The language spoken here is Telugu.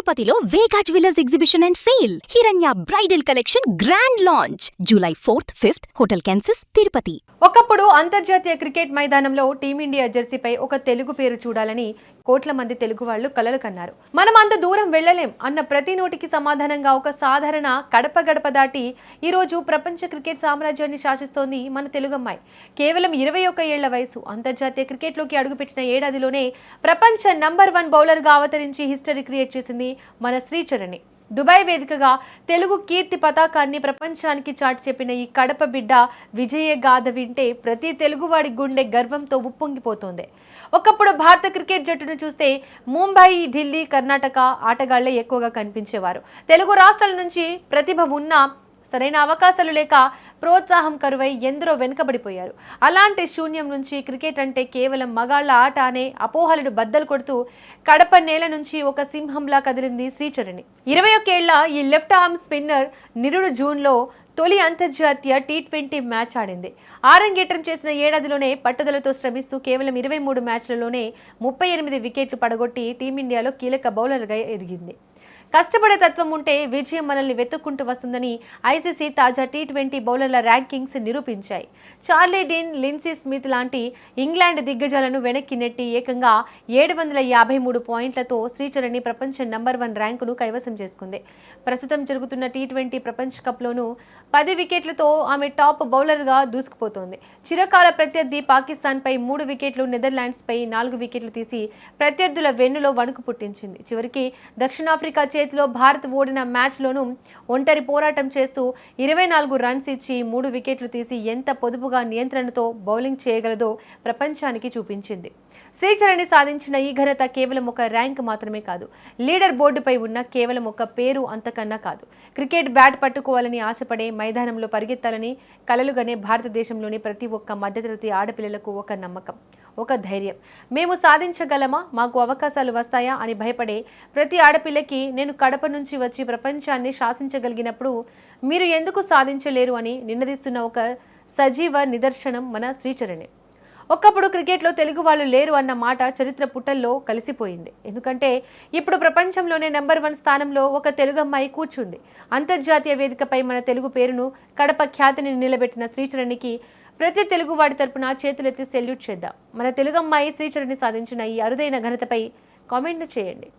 తిరుపతిలో వేగా జ్యువెలర్స్ ఎగ్జిబిషన్ అండ్ సేల్. హిరణ్య bridal collection grand launch July 4th, 5th hotel Kansas Tirupati. ఒకప్పుడు అంతర్జాతీయ క్రికెట్ మైదానంలో టీమిండియా జెర్సీపై ఒక తెలుగు పేరు చూడాలని కోట్ల మంది తెలుగు వాళ్లు కలలు కన్నారు. మనం అంత దూరం వెళ్లలేం అన్న ప్రతి నోటికి సమాధానంగా ఒక సాధారణ గడప గడప దాటి ఈ రోజు ప్రపంచ క్రికెట్ సామ్రాజ్యాన్ని శాసిస్తోంది మన తెలుగమ్మాయి. కేవలం 21 ఏళ్ల వయసు. అంతర్జాతీయ క్రికెట్లోకి అడుగుపెట్టిన ఏడాదిలోనే ప్రపంచ నంబర్ 1 బౌలర్గా అవతరించి హిస్టరీ క్రియేట్ చేసింది మన శ్రీచరణి. దుబాయ్ వేదికగా తెలుగు కీర్తి పతాకాన్ని ప్రపంచానికి చాటి చెప్పిన ఈ కడప బిడ్డ విజయ గాథ వింటే ప్రతి తెలుగువాడి గుండె గర్వంతో ఉప్పొంగిపోతోంది. ఒకప్పుడు భారత క్రికెట్ జట్టును చూస్తే ముంబై, ఢిల్లీ, కర్ణాటక ఆటగాళ్లే ఎక్కువగా కనిపించేవారు. తెలుగు రాష్ట్రాల నుంచి ప్రతిభ ఉన్నా సరైన అవకాశాలు లేక ప్రోత్సాహం కరువై ఎందరో వెనుకబడిపోయారు. అలాంటి శూన్యం నుంచి క్రికెట్ అంటే కేవలం మగాళ్ల ఆట అనే అపోహలను బద్దలు కొడుతూ కడప నేల నుంచి ఒక సింహంలా కదిలింది శ్రీచరణి. 21 ఏళ్ల ఈ లెఫ్ట్ ఆర్మ్ స్పిన్నర్ నిరుడు జూన్లో తొలి అంతర్జాతీయ T20 మ్యాచ్ ఆడింది. ఆరంగేట్రం చేసిన ఏడాదిలోనే పట్టుదలతో శ్రమిస్తూ కేవలం 23 మ్యాచ్లలోనే 38 వికెట్లు పడగొట్టి టీమిండియాలో కీలక బౌలర్గా ఎదిగింది. కష్టపడే తత్వం ఉంటే విజయం మనల్ని వెతుక్కుంటూ వస్తుందని ఐసీసీ తాజా T20 బౌలర్ల ర్యాంకింగ్స్ నిరూపించాయి. చార్లీ డీన్, లిన్సీ స్మిత్ లాంటి ఇంగ్లాండ్ దిగ్గజాలను వెనక్కి నెట్టి ఏకంగా 753 పాయింట్లతో శ్రీచరణి ప్రపంచ నంబర్ 1 ర్యాంకును కైవసం చేసుకుంది. ప్రస్తుతం జరుగుతున్న T20 ప్రపంచ కప్లోనూ 10 వికెట్లతో ఆమె టాప్ బౌలర్గా దూసుకుపోతోంది. చిరకాల ప్రత్యర్థి పాకిస్తాన్పై 3 వికెట్లు, నెదర్లాండ్స్పై 4 వికెట్లు తీసి ప్రత్యర్థుల వెన్నులో వణుకు పుట్టించింది. చివరికి దక్షిణాఫ్రికా చేతిలో భారత్ ఓడిన మ్యాచ్లోనూ ఒంటరి పోరాటం చేస్తూ 24 రన్స్ ఇచ్చి 3 వికెట్లు తీసి ఎంత పొదుపుగా నియంత్రణతో బౌలింగ్ చేయగలదో ప్రపంచానికి చూపించింది. శ్రీచరణి సాధించిన ఈ ఘనత కేవలం ఒక ర్యాంక్ మాత్రమే కాదు, లీడర్ బోర్డుపై ఉన్న కేవలం ఒక పేరు అంతకన్నా కాదు. క్రికెట్ బ్యాట్ పట్టుకోవాలని ఆశపడే, మైదానంలో పరిగెత్తాలని కలలుగానే భారతదేశంలోని ప్రతి ఒక్క మధ్యతరగతి ఆడపిల్లలకు ఒక నమ్మకం, ఒక ధైర్యం. మేము సాధించగలమా, మాకు అవకాశాలు వస్తాయా అని భయపడే ప్రతి ఆడపిల్లకి నేను కడప నుంచి వచ్చి ప్రపంచాన్ని శాసించగలిగినప్పుడు మీరు ఎందుకు సాధించలేరు అని నినదిస్తున్న ఒక సజీవ నిదర్శనం మన శ్రీచరణి. ఒకప్పుడు క్రికెట్లో తెలుగు వాళ్ళు లేరు అన్న మాట చరిత్ర పుటల్లో కలిసిపోయింది. ఎందుకంటే ఇప్పుడు ప్రపంచంలోనే నెంబర్ 1 స్థానంలో ఒక తెలుగు అమ్మాయి కూర్చుంది. అంతర్జాతీయ వేదికపై మన తెలుగు పేరును, కడప ఖ్యాతిని నిలబెట్టిన శ్రీచరణికి ప్రతి తెలుగు వాడి తరపున చేతులెత్తి సెల్యూట్ చేద్దాం. మన తెలుగు అమ్మాయి శ్రీచరణి సాధించిన ఈ అరుదైన ఘనతపై కామెంట్ చేయండి.